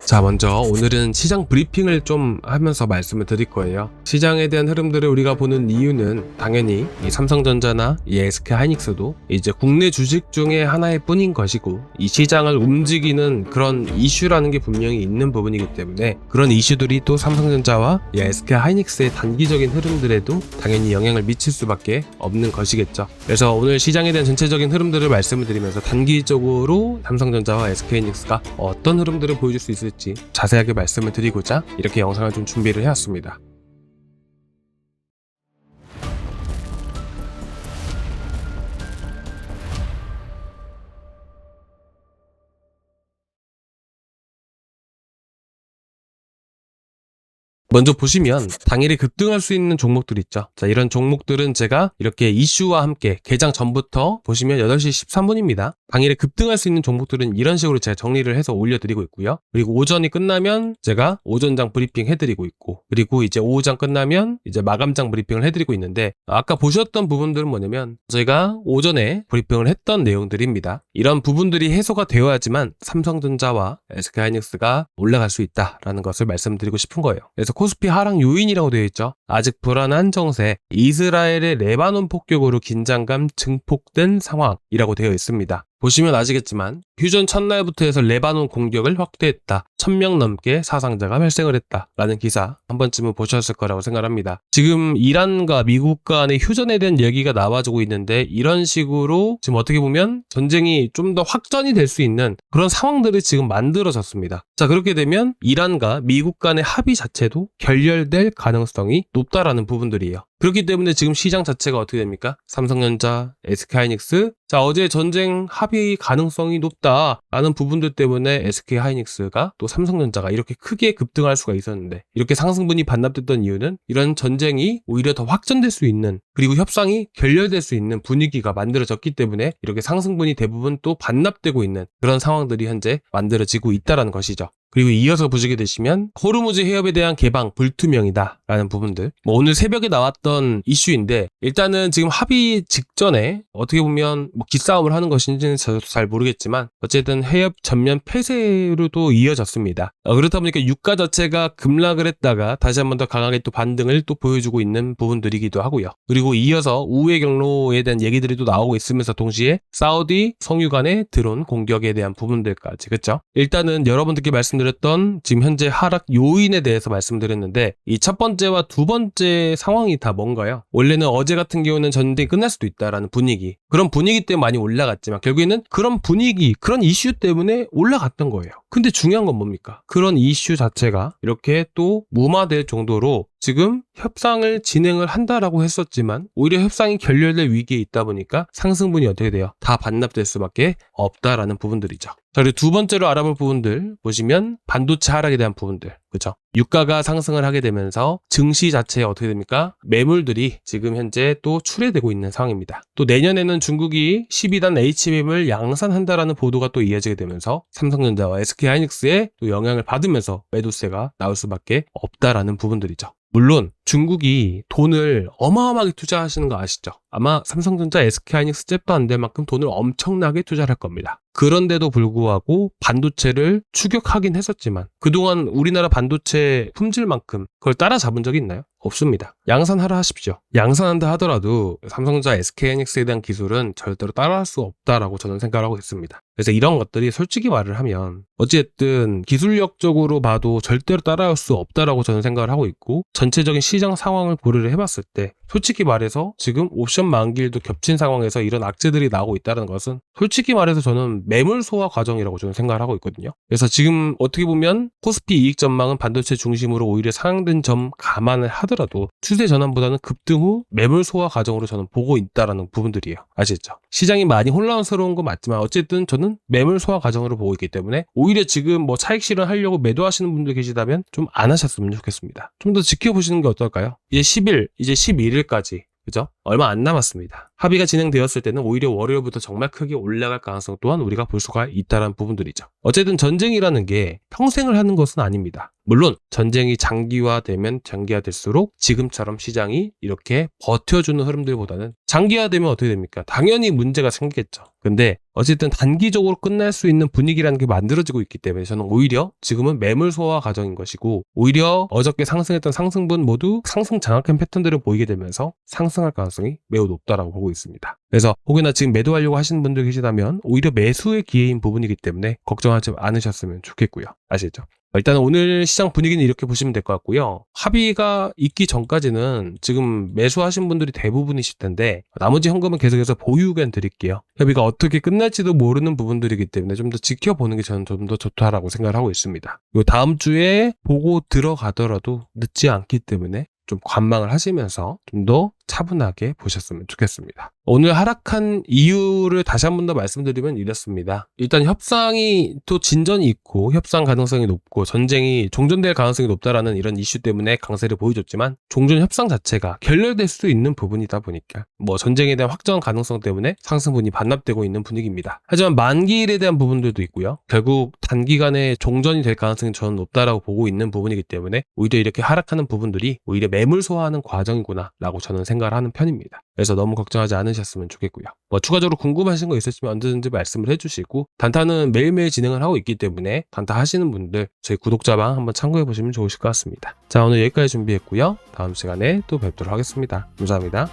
자, 먼저 오늘은 시장 브리핑을 좀 하면서 말씀을 드릴 거예요. 시장에 대한 흐름들을 우리가 보는 이유는 당연히 이 삼성전자나 이 SK하이닉스도 이제 국내 주식 중에 하나일 뿐인 것이고, 이 시장을 움직이는 그런 이슈라는 게 분명히 있는 부분이기 때문에 그런 이슈들이 또 삼성전자와 이 SK하이닉스의 단기적인 흐름들에도 당연히 영향을 미칠 수밖에 없는 것이겠죠. 그래서 오늘 시장에 대한 전체적인 흐름들을 말씀을 드리면서 단기적으로 삼성전자와 SK하이닉스가 어떤 흐름들을 보여줄 수 있을지 자세하게 말씀을 드리고자 이렇게 영상을 좀 준비를 해왔습니다. 먼저 보시면 당일에 급등할 수 있는 종목들 있죠. 자, 이런 종목들은 제가 이렇게 이슈와 함께 개장 전부터 보시면 8시 13분입니다. 당일에 급등할 수 있는 종목들은 이런 식으로 제가 정리를 해서 올려드리고 있고요. 그리고 오전이 끝나면 제가 오전장 브리핑 해드리고 있고, 그리고 이제 오후장 끝나면 이제 마감장 브리핑을 해드리고 있는데, 아까 보셨던 부분들은 뭐냐면 저희가 오전에 브리핑을 했던 내용들입니다. 이런 부분들이 해소가 되어야지만 삼성전자와 SK하이닉스가 올라갈 수 있다라는 것을 말씀드리고 싶은 거예요. 그래서 코스피 하락 요인이라고 되어 있죠. 아직 불안한 정세, 이스라엘의 레바논 폭격으로 긴장감 증폭된 상황이라고 되어 있습니다. 보시면 아시겠지만 휴전 첫날부터 해서 레바논 공격을 확대했다. 1000명 넘게 사상자가 발생을 했다라는 기사 한 번쯤은 보셨을 거라고 생각합니다. 지금 이란과 미국 간의 휴전에 대한 얘기가 나와주고 있는데, 이런 식으로 지금 어떻게 보면 전쟁이 좀 더 확전이 될 수 있는 그런 상황들이 지금 만들어졌습니다. 자, 그렇게 되면 이란과 미국 간의 합의 자체도 결렬될 가능성이 높다라는 부분들이에요. 그렇기 때문에 지금 시장 자체가 어떻게 됩니까? 삼성전자, SK하이닉스, 자, 어제 전쟁 합의 가능성이 높다라는 부분들 때문에 SK하이닉스가 또 삼성전자가 이렇게 크게 급등할 수가 있었는데, 이렇게 상승분이 반납됐던 이유는 이런 전쟁이 오히려 더 확전될 수 있는, 그리고 협상이 결렬될 수 있는 분위기가 만들어졌기 때문에 이렇게 상승분이 대부분 또 반납되고 있는 그런 상황들이 현재 만들어지고 있다는 것이죠. 그리고 이어서 보시게 되시면 호르무즈 해협에 대한 개방 불투명이다 라는 부분들, 오늘 새벽에 나왔던 이슈인데, 일단은 지금 합의 직전에 어떻게 보면 기싸움을 하는 것인지는 저도 잘 모르겠지만 어쨌든 해협 전면 폐쇄로도 이어졌습니다. 그렇다 보니까 유가 자체가 급락을 했다가 다시 한 번 더 강하게 또 반등을 또 보여주고 있는 부분들이기도 하고요. 그리고 이어서 우회 경로에 대한 얘기들이 또 나오고 있으면서 동시에 사우디 성유 간의 드론 공격에 대한 부분들까지, 그렇죠? 일단은 여러분들께 말씀드렸던 지금 현재 하락 요인에 대해서 말씀드렸는데, 이 첫 번째와 두 번째 상황이 다 뭔가요? 원래는 어제 같은 경우는 전쟁이 끝날 수도 있다라는 분위기, 그런 분위기 때문에 많이 올라갔지만 결국에는 그런 분위기, 그런 이슈 때문에 올라갔던 거예요. 근데 중요한 건 뭡니까? 그런 이슈 자체가 이렇게 또 무마될 정도로 지금 협상을 진행을 한다라고 했었지만 오히려 협상이 결렬될 위기에 있다 보니까 상승분이 어떻게 돼요? 다 반납될 수밖에 없다라는 부분들이죠. 자, 그리고 두 번째로 알아볼 부분들 보시면 반도체 하락에 대한 부분들, 그렇죠? 유가가 상승을 하게 되면서 증시 자체에 어떻게 됩니까? 매물들이 지금 현재 또 출회되고 있는 상황입니다. 또 내년에는 중국이 12단 HBM을 양산한다라는 보도가 또 이어지게 되면서 삼성전자와 SK하이닉스에 또 영향을 받으면서 매도세가 나올 수밖에 없다라는 부분들이죠. 물론 중국이 돈을 어마어마하게 투자하시는 거 아시죠? 아마 삼성전자, SK하이닉스 잽도 안 될 만큼 돈을 엄청나게 투자를 할 겁니다. 그런데도 불구하고 반도체를 추격하긴 했었지만 그동안 우리나라 반도체 품질만큼 그걸 따라잡은 적이 있나요? 없습니다. 양산하라 하십시오. 양산한다 하더라도 삼성전자, SK하이닉스에 대한 기술은 절대로 따라할 수 없다라고 저는 생각을 하고 있습니다. 그래서 이런 것들이 솔직히 말을 하면 어쨌든 기술력적으로 봐도 절대로 따라할 수 없다라고 저는 생각을 하고 있고, 전체적인 시장 상황을 고려를 해봤을 때 솔직히 말해서 지금 옵션 만기일도 겹친 상황에서 이런 악재들이 나오고 있다는 것은 솔직히 말해서 저는 매물 소화 과정이라고 저는 생각을 하고 있거든요. 그래서 지금 어떻게 보면 코스피 이익 전망은 반도체 중심으로 오히려 상향된 점 감안을 하더라도 추세 전환보다는 급등 후 매물 소화 과정으로 저는 보고 있다라는 부분들이에요. 아시겠죠? 시장이 많이 혼란스러운 건 맞지만 어쨌든 저는 매물 소화 과정으로 보고 있기 때문에 오히려 지금 차익 실현하려고 매도하시는 분들 계시다면 좀 안 하셨으면 좋겠습니다. 좀 더 지켜보시는 게 어떨까요? 이제 10일, 이제 11일까지, 그죠? 얼마 안 남았습니다. 합의가 진행되었을 때는 오히려 월요일부터 정말 크게 올라갈 가능성 또한 우리가 볼 수가 있다는 부분들이죠. 어쨌든 전쟁이라는 게 평생을 하는 것은 아닙니다. 물론 전쟁이 장기화되면 장기화될수록 지금처럼 시장이 이렇게 버텨주는 흐름들보다는 장기화되면 어떻게 됩니까? 당연히 문제가 생기겠죠. 근데 어쨌든 단기적으로 끝날 수 있는 분위기라는 게 만들어지고 있기 때문에 저는 오히려 지금은 매물 소화 과정인 것이고 오히려 어저께 상승했던 상승분 모두 상승 장악한 패턴들을 보이게 되면서 상승할 가능성이 매우 높다라고 보고 있습니다. 그래서 혹여나 지금 매도하려고 하시는 분들 계시다면 오히려 매수의 기회인 부분이기 때문에 걱정하지 않으셨으면 좋겠고요. 아시죠? 일단 오늘 시장 분위기는 이렇게 보시면 될 것 같고요. 합의가 있기 전까지는 지금 매수하신 분들이 대부분이실 텐데 나머지 현금은 계속해서 보유 의견 드릴게요. 협의가 어떻게 끝날지도 모르는 부분들이기 때문에 좀 더 지켜보는 게 저는 좀 더 좋다라고 생각을 하고 있습니다. 요 다음 주에 보고 들어가더라도 늦지 않기 때문에 좀 관망을 하시면서 좀 더 차분하게 보셨으면 좋겠습니다. 오늘 하락한 이유를 다시 한 번 더 말씀드리면 이렇습니다. 일단 협상이 또 진전이 있고 협상 가능성이 높고 전쟁이 종전될 가능성이 높다라는 이런 이슈 때문에 강세를 보여줬지만 종전 협상 자체가 결렬될 수도 있는 부분이다 보니까 뭐 전쟁에 대한 확정 가능성 때문에 상승분이 반납되고 있는 분위기입니다. 하지만 만기일에 대한 부분들도 있고요. 결국 단기간에 종전이 될 가능성이 저는 높다라고 보고 있는 부분이기 때문에 오히려 이렇게 하락하는 부분들이 오히려 매물 소화하는 과정이구나 라고 저는 생각을 하는 편입니다. 그래서 너무 걱정하지 않으셨으면 좋겠고요. 뭐 추가적으로 궁금하신 거 있으시면 언제든지 말씀을 해주시고 단타는 매일매일 진행을 하고 있기 때문에 단타 하시는 분들 저희 구독자방 한번 참고해 보시면 좋으실 것 같습니다. 자, 오늘 여기까지 준비했고요. 다음 시간에 또 뵙도록 하겠습니다. 감사합니다.